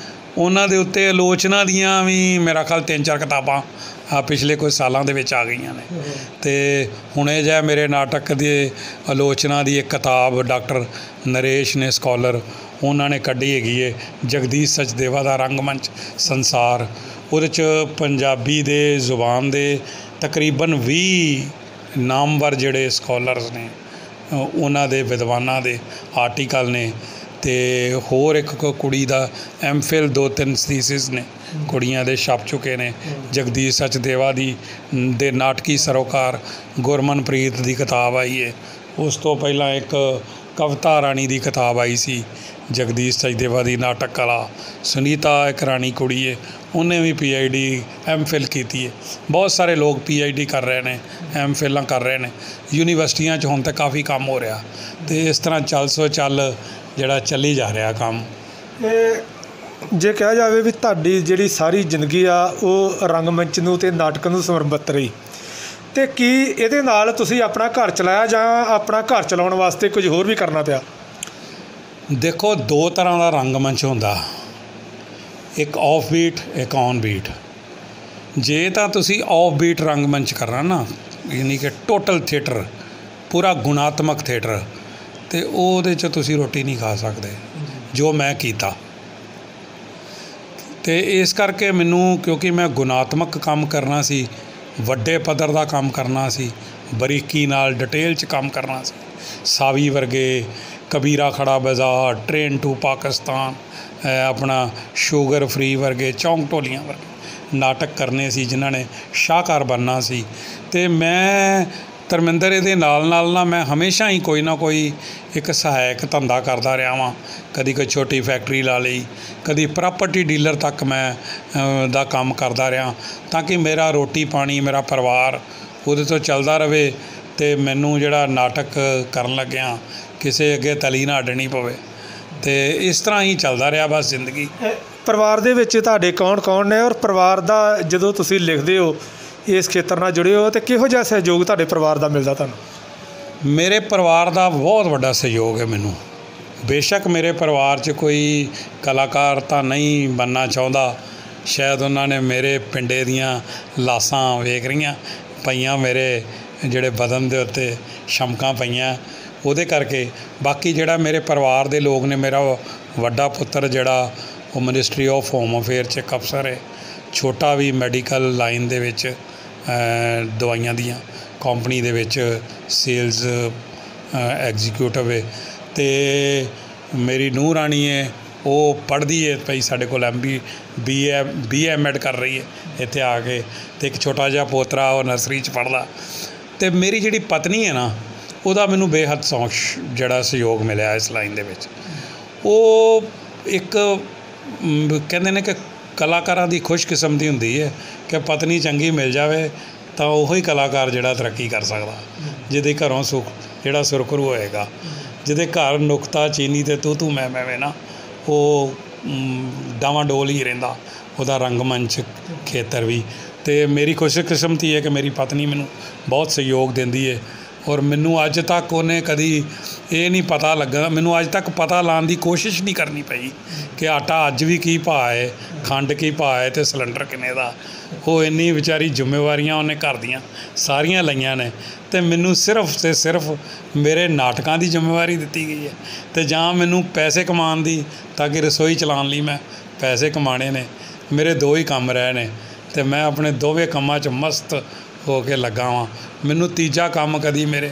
Speaker 2: ਉਹਨਾਂ ਦੇ ਉੱਤੇ ਆਲੋਚਨਾ ਦੀਆਂ ਵੀ ਮੇਰਾ ਖਿਆਲ 3-4 ਕਿਤਾਬਾਂ ਪਿਛਲੇ ਕੁਝ ਸਾਲਾਂ ਦੇ ਵਿੱਚ ਆ ਗਈਆਂ ਨੇ। ਅਤੇ ਹੁਣੇ ਜਿਹਾ ਮੇਰੇ ਨਾਟਕ ਦੀ ਆਲੋਚਨਾ ਦੀ ਇੱਕ ਕਿਤਾਬ ਡਾਕਟਰ ਨਰੇਸ਼ ਨੇ, ਸਕਾਲਰ, ਉਹਨਾਂ ਨੇ ਕੱਢੀ ਹੈਗੀ ਹੈ, ਜਗਦੀਸ਼ ਸਚਦੇਵਾ ਦਾ ਰੰਗਮੰਚ ਸੰਸਾਰ। ਉਹਦੇ 'ਚ ਪੰਜਾਬੀ ਦੇ ਜ਼ੁਬਾਨ ਦੇ ਤਕਰੀਬਨ 20 ਨਾਮਵਰ ਜਿਹੜੇ ਸਕਾਲਰਸ ਨੇ, ਉਹਨਾਂ ਦੇ ਵਿਦਵਾਨਾਂ ਦੇ ਆਰਟੀਕਲ ਨੇ। ਅਤੇ ਹੋਰ ਇੱਕ ਕੁੜੀ ਦਾ MPhil 2-3 ਥੀਸਿਸ ਨੇ ਕੁੜੀਆਂ ਦੇ ਛਪ ਚੁੱਕੇ ਨੇ। ਜਗਦੀਸ਼ ਸਚਦੇਵਾ ਦੇ ਨਾਟਕੀ ਸਰੋਕਾਰ ਗੁਰਮਨਪ੍ਰੀਤ ਦੀ ਕਿਤਾਬ ਆਈ ਹੈ। ਉਸ ਤੋਂ ਪਹਿਲਾਂ ਇੱਕ ਕਵਿਤਾ ਰਾਣੀ ਦੀ ਕਿਤਾਬ ਆਈ ਸੀ, ਜਗਦੀਸ਼ ਸਚਦੇਵਾ ਦੀ ਨਾਟਕ ਕਲਾ। ਸੁਨੀਤਾ ਇੱਕ ਰਾਣੀ ਕੁੜੀ ਹੈ, ਉਹਨੇ ਵੀ PhD MPhil ਕੀਤੀ ਹੈ। ਬਹੁਤ ਸਾਰੇ ਲੋਕ PhD ਕਰ ਰਹੇ ਨੇ, MPhilਾਂ ਕਰ ਰਹੇ ਨੇ ਯੂਨੀਵਰਸਿਟੀਆਂ 'ਚ। ਹੁਣ ਤਾਂ ਕਾਫੀ ਕੰਮ ਹੋ ਰਿਹਾ ਅਤੇ ਇਸ ਤਰ੍ਹਾਂ ਚੱਲ ਜਿਹੜਾ ਚੱਲੀ ਜਾ ਰਿਹਾ ਕੰਮ।
Speaker 1: ਜੇ ਕਿਹਾ ਜਾਵੇ ਵੀ ਤੁਹਾਡੀ ਜਿਹੜੀ ਸਾਰੀ ਜ਼ਿੰਦਗੀ ਆ ਉਹ ਰੰਗਮੰਚ ਨੂੰ ਅਤੇ ਨਾਟਕ ਨੂੰ ਸਮਰਪਿਤ ਰਹੀ, ਅਤੇ ਕੀ ਇਹਦੇ ਨਾਲ ਤੁਸੀਂ ਆਪਣਾ ਘਰ ਚਲਾਇਆ ਜਾਂ ਆਪਣਾ ਘਰ ਚਲਾਉਣ ਵਾਸਤੇ ਕੁਝ ਹੋਰ ਵੀ ਕਰਨਾ ਪਿਆ?
Speaker 2: ਦੇਖੋ, 2 ਤਰ੍ਹਾਂ ਦਾ ਰੰਗਮੰਚ ਹੁੰਦਾ। ਇੱਕ ਆਫ ਬੀਟ, ਇੱਕ ਔਨ ਬੀਟ। ਜੇ ਤਾਂ ਤੁਸੀਂ ਆਫ ਬੀਟ ਰੰਗਮੰਚ ਕਰਨਾ ਨਾ, ਯਾਨੀ ਕਿ ਟੋਟਲ ਥੀਏਟਰ, ਪੂਰਾ ਗੁਣਾਤਮਕ ਥੀਏਟਰ, ਅਤੇ ਉਹਦੇ 'ਚ ਤੁਸੀਂ ਰੋਟੀ ਨਹੀਂ ਖਾ ਸਕਦੇ, ਜੋ ਮੈਂ ਕੀਤਾ। ਅਤੇ ਇਸ ਕਰਕੇ ਮੈਨੂੰ, ਕਿਉਂਕਿ ਮੈਂ ਗੁਣਾਤਮਕ ਕੰਮ ਕਰਨਾ ਸੀ, ਵੱਡੇ ਪੱਧਰ ਦਾ ਕੰਮ ਕਰਨਾ ਸੀ, ਬਰੀਕੀ ਨਾਲ ਡਿਟੇਲ 'ਚ ਕੰਮ ਕਰਨਾ ਸੀ। ਸਾਵੀ ਵਰਗੇ, ਕਬੀਰਾ ਖੜਾ ਬਾਜ਼ਾਰ, ਟ੍ਰੇਨ ਟੂ ਪਾਕਿਸਤਾਨ, ਆਪਣਾ ਸ਼ੂਗਰ ਫਰੀ ਵਰਗੇ, ਚੌਂਕ ਢੋਲੀਆਂ ਵਰਗੇ ਨਾਟਕ ਕਰਨੇ ਸੀ ਜਿਨ੍ਹਾਂ ਨੇ ਸ਼ਾਹਕਾਰ ਬਣਨਾ ਸੀ। ਅਤੇ ਮੈਂ ਧਰਮਿੰਦਰ ਇਹਦੇ ਨਾਲ ਨਾ ਮੈਂ ਹਮੇਸ਼ਾ ਹੀ ਕੋਈ ਨਾ ਕੋਈ ਇੱਕ ਸਹਾਇਕ ਧੰਦਾ ਕਰਦਾ ਰਿਹਾ ਵਾਂ। ਕਦੀ ਕੋਈ ਛੋਟੀ ਫੈਕਟਰੀ ਲਾ ਲਈ, ਕਦੀ ਪ੍ਰਾਪਰਟੀ ਡੀਲਰ ਤੱਕ ਮੈਂ ਦਾ ਕੰਮ ਕਰਦਾ ਰਿਹਾ, ਤਾਂ ਕਿ ਮੇਰਾ ਰੋਟੀ ਪਾਣੀ, ਮੇਰਾ ਪਰਿਵਾਰ ਉਹਦੇ ਤੋਂ ਚੱਲਦਾ ਰਹੇ। ਅਤੇ ਮੈਨੂੰ ਜਿਹੜਾ ਨਾਟਕ ਕਰਨ ਲੱਗਿਆ ਕਿਸੇ ਅੱਗੇ ਤਲੀ ਨਾ ਅੱਡਣੀ ਪਵੇ। ਅਤੇ ਇਸ ਤਰ੍ਹਾਂ ਹੀ ਚੱਲਦਾ ਰਿਹਾ ਬਸ ਜ਼ਿੰਦਗੀ।
Speaker 1: ਪਰਿਵਾਰ ਦੇ ਵਿੱਚ ਤੁਹਾਡੇ ਕੌਣ ਨੇ, ਔਰ ਪਰਿਵਾਰ ਦਾ ਜਦੋਂ ਤੁਸੀਂ ਲਿਖਦੇ ਹੋ, ਇਸ ਖੇਤਰ ਨਾਲ ਜੁੜੇ ਹੋ, ਅਤੇ ਕਿਹੋ ਜਿਹਾ ਸਹਿਯੋਗ ਤੁਹਾਡੇ ਪਰਿਵਾਰ ਦਾ ਮਿਲਦਾ ਤੁਹਾਨੂੰ?
Speaker 2: ਮੇਰੇ ਪਰਿਵਾਰ ਦਾ ਬਹੁਤ ਵੱਡਾ ਸਹਿਯੋਗ ਹੈ ਮੈਨੂੰ। ਬੇਸ਼ੱਕ ਮੇਰੇ ਪਰਿਵਾਰ 'ਚ ਕੋਈ ਕਲਾਕਾਰ ਤਾਂ ਨਹੀਂ ਬਣਨਾ ਚਾਹੁੰਦਾ, ਸ਼ਾਇਦ ਉਹਨਾਂ ਨੇ ਮੇਰੇ ਪਿੰਡੇ ਦੀਆਂ ਲਾਸਾਂ ਵੇਖ ਰਹੀਆਂ ਪਈਆਂ, ਮੇਰੇ ਜਿਹੜੇ ਬਦਨ ਦੇ ਉੱਤੇ ਸ਼ਮਕਾਂ ਪਈਆਂ, ਉਹਦੇ ਕਰਕੇ। ਬਾਕੀ ਜਿਹੜਾ ਮੇਰੇ ਪਰਿਵਾਰ ਦੇ ਲੋਕ ਨੇ, ਮੇਰਾ ਵੱਡਾ ਪੁੱਤਰ ਜਿਹੜਾ ਉਹ ਮਿਨਿਸਟਰੀ ਆਫ ਹੋਮ ਅਫੇਅਰ 'ਚ ਇੱਕ ਅਫਸਰ ਹੈ, ਛੋਟਾ ਵੀ ਮੈਡੀਕਲ ਲਾਈਨ ਦੇ ਵਿੱਚ ਦਵਾਈਆਂ ਦੀਆਂ ਕੰਪਨੀ ਦੇ ਵਿੱਚ ਸੇਲਸ ਐਗਜ਼ੀਕਿਊਟਿਵ ਹੈ। ਅਤੇ ਮੇਰੀ ਨੂੰਹ ਰਾਣੀ ਹੈ, ਉਹ ਪੜ੍ਹਦੀ ਹੈ ਪਈ ਸਾਡੇ ਕੋਲ, BA ਕਰ ਰਹੀ ਹੈ ਇੱਥੇ ਆ ਕੇ। ਅਤੇ ਇੱਕ ਛੋਟਾ ਜਿਹਾ ਪੋਤਰਾ, ਉਹ ਨਰਸਰੀ 'ਚ ਪੜ੍ਹਦਾ। ਅਤੇ ਮੇਰੀ ਜਿਹੜੀ ਪਤਨੀ ਹੈ ਨਾ, ਉਹਦਾ ਮੈਨੂੰ ਬੇਹੱਦ ਜਿਹੜਾ ਸਹਿਯੋਗ ਮਿਲਿਆ ਇਸ ਲਾਈਨ ਦੇ ਵਿੱਚ। ਉਹ ਇੱਕ ਕਹਿੰਦੇ ਨੇ ਕਿ ਕਲਾਕਾਰਾਂ ਦੀ ਖੁਸ਼ਕਿਸਮਤੀ ਹੁੰਦੀ ਹੈ ਕਿ ਪਤਨੀ ਚੰਗੀ ਮਿਲ ਜਾਵੇ ਤਾਂ ਉਹੀ ਕਲਾਕਾਰ ਜਿਹੜਾ ਤਰੱਕੀ ਕਰ ਸਕਦਾ, ਜਿਹਦੇ ਘਰੋਂ ਜਿਹੜਾ ਸੁਰਖਰੂ ਹੋਏਗਾ। ਜਿਹਦੇ ਘਰ ਨੁਕਤਾ ਚੀਨੀ ਅਤੇ ਤੂੰ ਮੈਂ ਵੇ ਨਾ, ਉਹ ਡਾਵਾਂਡੋਲ ਹੀ ਰਹਿੰਦਾ ਉਹਦਾ ਰੰਗਮੰਚ ਖੇਤਰ ਵੀ। ਅਤੇ ਮੇਰੀ ਖੁਸ਼ਕਿਸਮਤੀ ਹੈ ਕਿ ਮੇਰੀ ਪਤਨੀ ਮੈਨੂੰ ਬਹੁਤ ਸਹਿਯੋਗ ਦਿੰਦੀ ਹੈ। ਔਰ ਮੈਨੂੰ ਅੱਜ ਤੱਕ ਉਹਨੇ ਕਦੀ ਇਹ ਨਹੀਂ ਪਤਾ ਲੱਗਾ, ਮੈਨੂੰ ਅੱਜ ਤੱਕ ਪਤਾ ਲਾਉਣ ਦੀ ਕੋਸ਼ਿਸ਼ ਨਹੀਂ ਕਰਨੀ ਪਈ ਕਿ ਆਟਾ ਅੱਜ ਵੀ ਕੀ ਭਾਅ ਹੈ, ਖੰਡ ਕੀ ਭਾਅ ਹੈ, ਅਤੇ ਸਿਲੰਡਰ ਕਿੰਨੇ ਦਾ। ਉਹ ਇੰਨੀ ਵਿਚਾਰੀ ਜ਼ਿੰਮੇਵਾਰੀਆਂ ਉਹਨੇ ਘਰ ਦੀਆਂ ਸਾਰੀਆਂ ਲਈਆਂ ਨੇ, ਅਤੇ ਮੈਨੂੰ ਸਿਰਫ ਅਤੇ ਸਿਰਫ ਮੇਰੇ ਨਾਟਕਾਂ ਦੀ ਜ਼ਿੰਮੇਵਾਰੀ ਦਿੱਤੀ ਗਈ ਹੈ। ਅਤੇ ਜਾਂ ਮੈਨੂੰ ਪੈਸੇ ਕਮਾਉਣ ਦੀ, ਤਾਂ ਕਿ ਰਸੋਈ ਚਲਾਉਣ ਲਈ ਮੈਂ ਪੈਸੇ ਕਮਾਉਣੇ ਨੇ। ਮੇਰੇ ਦੋ ਹੀ ਕੰਮ ਰਹੇ ਨੇ, ਅਤੇ ਮੈਂ ਆਪਣੇ ਦੋਵੇਂ ਕੰਮਾਂ 'ਚ ਮਸਤ ਹੋ ਕੇ ਲੱਗਾ ਵਾਂ। ਮੈਨੂੰ ਤੀਜਾ ਕੰਮ ਕਦੀ ਮੇਰੇ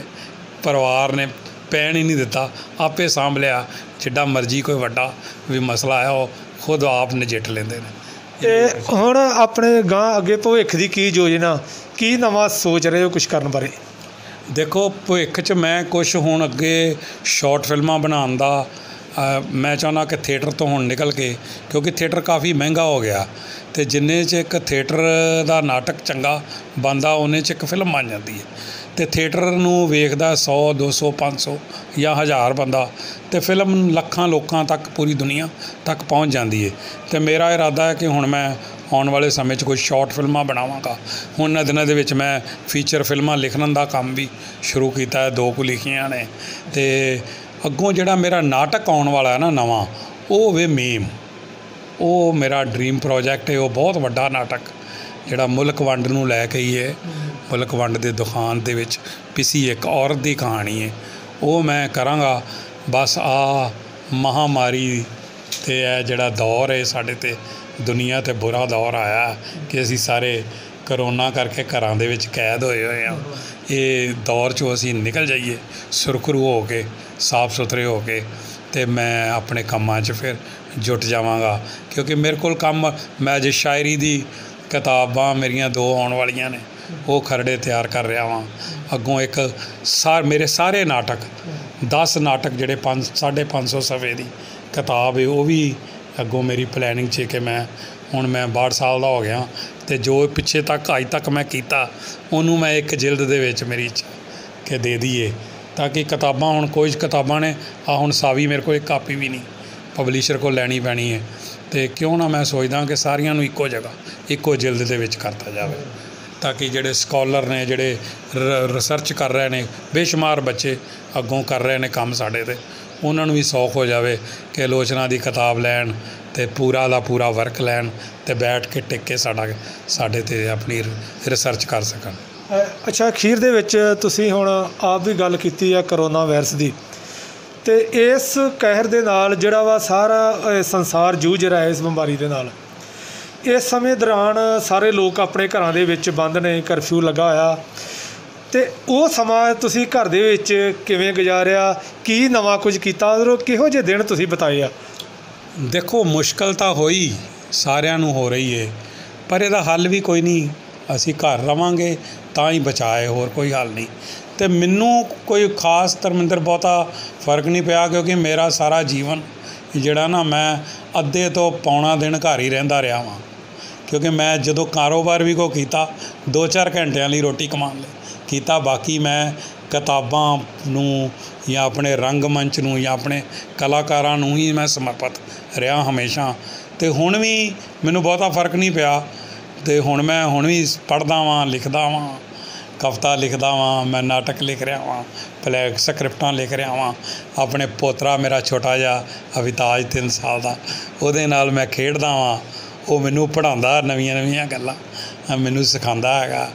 Speaker 2: ਪਰਿਵਾਰ ਨੇ ਪੈਣ ਹੀ ਨਹੀਂ ਦਿੱਤਾ, ਆਪੇ ਸਾਂਭ ਲਿਆ। ਜਿੱਡਾ ਮਰਜ਼ੀ ਕੋਈ ਵੱਡਾ ਵੀ ਮਸਲਾ ਆਇਆ, ਉਹ ਖੁਦ ਆਪ ਨਜਿੱਠ ਲੈਂਦੇ ਨੇ।
Speaker 1: ਅਤੇ ਹੁਣ ਆਪਣੇ ਗਾਂਹ ਅੱਗੇ ਭਵਿੱਖ ਦੀ ਕੀ ਯੋਜਨਾ, ਕੀ ਨਵਾਂ ਸੋਚ ਰਹੇ ਹੋ ਕੁਛ ਕਰਨ ਬਾਰੇ?
Speaker 2: ਦੇਖੋ, ਭਵਿੱਖ 'ਚ ਮੈਂ ਕੁਛ ਹੁਣ ਅੱਗੇ ਸ਼ਾਰਟ ਫਿਲਮਾਂ ਬਣਾਉਣ ਦਾ ਮੈਂ ਚਾਹੁੰਦਾ ਕਿ ਥੀਏਟਰ ਤੋਂ ਹੁਣ ਨਿਕਲ ਕੇ, ਕਿਉਂਕਿ ਥੀਏਟਰ ਕਾਫੀ ਮਹਿੰਗਾ ਹੋ ਗਿਆ, ਅਤੇ ਜਿੰਨੇ 'ਚ ਇੱਕ ਥੀਏਟਰ ਦਾ ਨਾਟਕ ਚੰਗਾ ਬਣਦਾ, ਉਹਨੇ 'ਚ ਇੱਕ ਫਿਲਮ ਬਣ ਜਾਂਦੀ ਹੈ। ਅਤੇ ਥੀਏਟਰ ਨੂੰ ਵੇਖਦਾ 100, 200, 500 ਜਾਂ 1000 ਬੰਦਾ, ਅਤੇ ਫਿਲਮ ਲੱਖਾਂ ਲੋਕਾਂ ਤੱਕ, ਪੂਰੀ ਦੁਨੀਆ ਤੱਕ ਪਹੁੰਚ ਜਾਂਦੀ ਹੈ। ਅਤੇ ਮੇਰਾ ਇਰਾਦਾ ਹੈ ਕਿ ਹੁਣ ਮੈਂ ਆਉਣ ਵਾਲੇ ਸਮੇਂ 'ਚ ਕੋਈ ਸ਼ਾਰਟ ਫਿਲਮਾਂ ਬਣਾਵਾਂਗਾ। ਹੁਣ ਇਹਨਾਂ ਦਿਨਾਂ ਦੇ ਵਿੱਚ ਮੈਂ ਫੀਚਰ ਫਿਲਮਾਂ ਲਿਖਣ ਦਾ ਕੰਮ ਵੀ ਸ਼ੁਰੂ ਕੀਤਾ ਹੈ, 2 ਕੁ ਲਿਖੀਆਂ ਨੇ। ਅਤੇ ਅੱਗੋਂ ਜਿਹੜਾ ਮੇਰਾ ਨਾਟਕ ਆਉਣ ਵਾਲਾ ਹੈ ਨਾ ਨਵਾਂ, ਉਹ ਹੋਵੇ ਮੇਮ। ਉਹ ਮੇਰਾ ਡਰੀਮ ਪ੍ਰੋਜੈਕਟ ਹੈ। ਉਹ ਬਹੁਤ ਵੱਡਾ ਨਾਟਕ ਜਿਹੜਾ ਮੁਲਕ ਵੰਡ ਨੂੰ ਲੈ ਕੇ ਹੀ ਹੈ। ਮੁਲਕ ਵੰਡ ਦੇ ਦੁਕਾਨ ਦੇ ਵਿੱਚ ਪਿਸੀ ਇੱਕ ਔਰਤ ਦੀ ਕਹਾਣੀ ਹੈ, ਉਹ ਮੈਂ ਕਰਾਂਗਾ। ਬਸ ਆ ਮਹਾਂਮਾਰੀ ਅਤੇ ਇਹ ਜਿਹੜਾ ਦੌਰ ਹੈ ਸਾਡੇ 'ਤੇ, ਦੁਨੀਆ 'ਤੇ ਬੁਰਾ ਦੌਰ ਆਇਆ ਕਿ ਅਸੀਂ ਸਾਰੇ ਕਰੋਨਾ ਕਰਕੇ ਘਰਾਂ ਦੇ ਵਿੱਚ ਕੈਦ ਹੋਏ ਹਾਂ। ਇਹ ਦੌਰ 'ਚੋਂ ਅਸੀਂ ਨਿਕਲ ਜਾਈਏ ਸੁਰਖਰੂ ਹੋ ਕੇ, ਸਾਫ ਸੁਥਰੇ ਹੋ ਕੇ, ਅਤੇ ਮੈਂ ਆਪਣੇ ਕੰਮਾਂ 'ਚ ਫਿਰ ਜੁਟ ਜਾਵਾਂਗਾ। ਕਿਉਂਕਿ ਮੇਰੇ ਕੋਲ ਕੰਮ, ਮੈਂ ਅੱਜ ਸ਼ਾਇਰੀ ਦੀ ਕਿਤਾਬਾਂ ਮੇਰੀਆਂ 2 ਆਉਣ ਵਾਲੀਆਂ ਨੇ, ਉਹ ਖਰੜੇ ਤਿਆਰ ਕਰ ਰਿਹਾ ਵਾਂ। ਅੱਗੋਂ ਇੱਕ ਮੇਰੇ ਸਾਰੇ ਨਾਟਕ, 10 ਨਾਟਕ ਜਿਹੜੇ 550 ਸਫ਼ੇ ਦੀ ਕਿਤਾਬ ਹੈ, ਉਹ ਵੀ ਅੱਗੋਂ ਮੇਰੀ ਪਲੈਨਿੰਗ 'ਚ ਕਿ ਮੈਂ 62 ਸਾਲ ਦਾ ਹੋ ਗਿਆ, ਅਤੇ ਜੋ ਪਿੱਛੇ ਤੱਕ ਅੱਜ ਤੱਕ ਮੈਂ ਕੀਤਾ, ਉਹਨੂੰ ਮੈਂ ਇੱਕ ਜਿਲਦ ਦੇ ਵਿੱਚ ਮੇਰੀ ਕਿ ਦੇ ਦਈਏ, ਤਾਂ ਕਿ ਕਿਤਾਬਾਂ, ਹੁਣ ਕੁਝ ਕਿਤਾਬਾਂ ਨੇ ਹੁਣ ਸਾਵੀ ਮੇਰੇ ਕੋਲ ਇੱਕ ਕਾਪੀ ਵੀ ਨਹੀਂ, ਪਬਲਿਸ਼ਰ ਕੋਲ ਲੈਣੀ ਪੈਣੀ ਹੈ। ਅਤੇ ਕਿਉਂ ਨਾ ਮੈਂ ਸੋਚਦਾ ਕਿ ਸਾਰੀਆਂ ਨੂੰ ਇੱਕੋ ਜਗ੍ਹਾ, ਇੱਕੋ ਜਿਲਦ ਦੇ ਵਿੱਚ ਕਰਤਾ ਜਾਵੇ, ਤਾਂ ਕਿ ਜਿਹੜੇ ਸਕਾਲਰ ਨੇ, ਜਿਹੜੇ ਰਿਸਰਚ ਕਰ ਰਹੇ ਨੇ, ਬੇਸ਼ੁਮਾਰ ਬੱਚੇ ਅੱਗੋਂ ਕਰ ਰਹੇ ਨੇ ਕੰਮ ਸਾਡੇ 'ਤੇ, ਉਹਨਾਂ ਨੂੰ ਵੀ ਸੌਖ ਹੋ ਜਾਵੇ ਕਿ ਆਲੋਚਨਾ ਦੀ ਕਿਤਾਬ ਲੈਣ, ਤੇ ਪੂਰਾ ਦਾ ਪੂਰਾ ਵਰਕ ਲੈਣ ਤੇ ਬੈਠ ਕੇ ਟਿਕ ਕੇ ਸਾਡੇ ਤੇ ਆਪਣੀ ਰਿਸਰਚ ਕਰ ਸਕਣ।
Speaker 1: ਅੱਛਾ, ਅਖੀਰ ਦੇ ਵਿੱਚ ਤੁਸੀਂ ਹੁਣ ਆਪ ਵੀ ਗੱਲ ਕੀਤੀ ਆ ਕਰੋਨਾ ਵਾਇਰਸ ਦੀ, ਤੇ ਇਸ ਕਹਿਰ ਦੇ ਨਾਲ ਜਿਹੜਾ ਵਾ ਸਾਰਾ ਸੰਸਾਰ ਜੂਝ ਰਿਹਾ ਇਸ ਬਿਮਾਰੀ ਦੇ ਨਾਲ। ਇਸ ਸਮੇਂ ਦੌਰਾਨ ਸਾਰੇ ਲੋਕ ਆਪਣੇ ਘਰਾਂ ਦੇ ਵਿੱਚ ਬੰਦ ਨੇ, ਕਰਫਿਊ ਲੱਗਾ ਹੋਇਆ, ਤੇ ਉਹ ਸਮਾਂ ਤੁਸੀਂ ਘਰ ਦੇ ਵਿੱਚ ਕਿਵੇਂ ਗੁਜ਼ਾਰਿਆ? ਕੀ ਨਵਾਂ ਕੁਝ ਕੀਤਾ? ਔਰ ਕਿਹੋ ਜਿਹੇ ਦਿਨ ਤੁਸੀਂ ਬਿਤਾਏ ਆ?
Speaker 2: ਦੇਖੋ, ਮੁਸ਼ਕਲ ਤਾਂ ਹੋਈ, ਸਾਰਿਆਂ ਨੂੰ ਹੋ ਰਹੀ ਹੈ, ਪਰ ਇਹਦਾ ਹੱਲ ਵੀ ਕੋਈ ਨਹੀਂ। ਅਸੀਂ ਘਰ ਰਵਾਂਗੇ ਤਾਂ ਹੀ ਬਚਾਏ, ਹੋਰ ਕੋਈ ਹੱਲ ਨਹੀਂ। ਅਤੇ ਮੈਨੂੰ ਕੋਈ ਖਾਸ ਧਰਮਿੰਦਰ ਬਹੁਤਾ ਫਰਕ ਨਹੀਂ ਪਿਆ, ਕਿਉਂਕਿ ਮੇਰਾ ਸਾਰਾ ਜੀਵਨ ਜਿਹੜਾ ਨਾ, ਮੈਂ ਅੱਧੇ ਤੋਂ ਪੌਣਾ ਦਿਨ ਘਰ ਹੀ ਰਹਿੰਦਾ ਰਿਹਾ ਵਾਂ। ਕਿਉਂਕਿ ਮੈਂ ਜਦੋਂ ਕਾਰੋਬਾਰ ਵੀ ਕੀਤਾ 2-4 ਘੰਟਿਆਂ ਲਈ ਰੋਟੀ ਕਮਾਉਣ ਲਈ ਕੀਤਾ, ਬਾਕੀ ਮੈਂ ਕਿਤਾਬਾਂ ਨੂੰ ਜਾਂ ਆਪਣੇ ਰੰਗਮੰਚ ਨੂੰ ਜਾਂ ਆਪਣੇ ਕਲਾਕਾਰਾਂ ਨੂੰ ਹੀ ਮੈਂ ਸਮਰਪਿਤ ਰਿਹਾ ਹਮੇਸ਼ਾ। ਅਤੇ ਹੁਣ ਵੀ ਮੈਨੂੰ ਬਹੁਤਾ ਫਰਕ ਨਹੀਂ ਪਿਆ, ਅਤੇ ਹੁਣ ਵੀ ਪੜ੍ਹਦਾ ਵਾਂ, ਲਿਖਦਾ ਵਾਂ, ਕਵਿਤਾ ਲਿਖਦਾ ਵਾਂ, ਮੈਂ ਨਾਟਕ ਲਿਖ ਰਿਹਾ ਵਾਂ, ਸਕ੍ਰਿਪਟਾਂ ਲਿਖ ਰਿਹਾ ਵਾਂ। ਆਪਣੇ ਪੋਤਰਾ ਮੇਰਾ ਛੋਟਾ ਜਿਹਾ ਅਵਿਤਾਜ 3 ਸਾਲ ਦਾ, ਉਹਦੇ ਨਾਲ ਮੈਂ ਖੇਡਦਾ ਵਾਂ। ਉਹ ਮੈਨੂੰ ਪੜ੍ਹਾਉਂਦਾ, ਨਵੀਆਂ ਗੱਲਾਂ ਮੈਨੂੰ ਸਿਖਾਉਂਦਾ ਹੈਗਾ।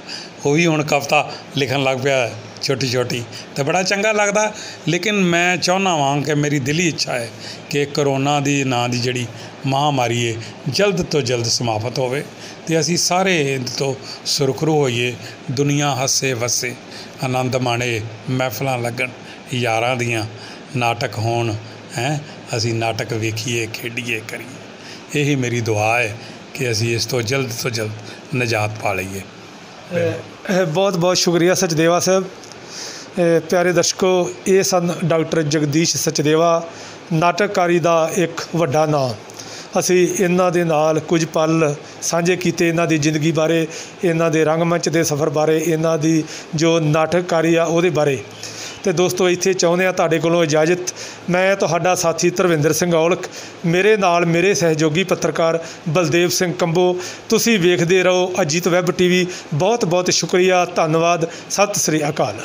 Speaker 2: ਉਹ ਵੀ ਹੁਣ ਕਵਿਤਾ ਲਿਖਣ ਲੱਗ ਪਿਆ ਛੋਟੀ ਅਤੇ ਬੜਾ ਚੰਗਾ ਲੱਗਦਾ। ਲੇਕਿਨ ਮੈਂ ਚਾਹੁੰਦਾ ਵਾਂ ਕਿ ਮੇਰੀ ਦਿਲੀ ਇੱਛਾ ਹੈ ਕਿ ਕਰੋਨਾ ਦੀ ਨਾਂ ਦੀ ਜਿਹੜੀ ਮਹਾਂਮਾਰੀ ਹੈ ਜਲਦ ਤੋਂ ਜਲਦ ਸਮਾਪਤ ਹੋਵੇ ਅਤੇ ਅਸੀਂ ਸਾਰੇ ਇਹਦੇ ਤੋਂ ਸੁਰਖਰੂ ਹੋਈਏ। ਦੁਨੀਆ ਹੱਸੇ ਵਸੇ, ਆਨੰਦ ਮਾਣੇ, ਮਹਿਫਲਾਂ ਲੱਗਣ ਯਾਰਾਂ ਦੀਆਂ, ਨਾਟਕ ਹੋਣ, ਅਸੀਂ ਨਾਟਕ ਵੇਖੀਏ, ਖੇਡੀਏ, ਕਰੀਏ। ਇਹੀ ਮੇਰੀ ਦੁਆ ਹੈ ਕਿ ਅਸੀਂ ਇਸ ਤੋਂ ਜਲਦ ਨਿਜਾਤ ਪਾ ਲਈਏ।
Speaker 1: ਬਹੁਤ ਬਹੁਤ ਸ਼ੁਕਰੀਆ ਸਚਦੇਵਾ ਸਾਹਿਬ। ਪਿਆਰੇ ਦਰਸ਼ਕੋ, ਇਹ ਸਨ ਡਾਕਟਰ ਜਗਦੀਸ਼ ਸਚਦੇਵਾ, ਨਾਟਕਕਾਰੀ ਦਾ ਇੱਕ ਵੱਡਾ ਨਾਂ। ਅਸੀਂ ਇਹਨਾਂ ਦੇ ਨਾਲ ਕੁਝ ਪਲ ਸਾਂਝੇ ਕੀਤੇ, ਇਹਨਾਂ ਦੀ ਜ਼ਿੰਦਗੀ ਬਾਰੇ, ਇਹਨਾਂ ਦੇ ਰੰਗਮੰਚ ਦੇ ਸਫ਼ਰ ਬਾਰੇ, ਇਹਨਾਂ ਦੀ ਜੋ ਨਾਟਕਕਾਰੀ ਆ ਉਹਦੇ ਬਾਰੇ। ਅਤੇ ਦੋਸਤੋ, ਇੱਥੇ ਚਾਹੁੰਦੇ ਹਾਂ ਤੁਹਾਡੇ ਕੋਲੋਂ ਇਜਾਜ਼ਤ। ਮੈਂ ਤੁਹਾਡਾ ਸਾਥੀ ਧਰਵਿੰਦਰ ਸਿੰਘ ਔਲਖ, ਮੇਰੇ ਨਾਲ ਮੇਰੇ ਸਹਿਯੋਗੀ ਪੱਤਰਕਾਰ ਬਲਦੇਵ ਸਿੰਘ ਕੰਬੋ। ਤੁਸੀਂ ਵੇਖਦੇ ਰਹੋ ਅਜੀਤ ਵੈੱਬ TV। ਬਹੁਤ ਬਹੁਤ ਸ਼ੁਕਰੀਆ, ਧੰਨਵਾਦ, ਸਤਿ ਸ੍ਰੀ ਅਕਾਲ।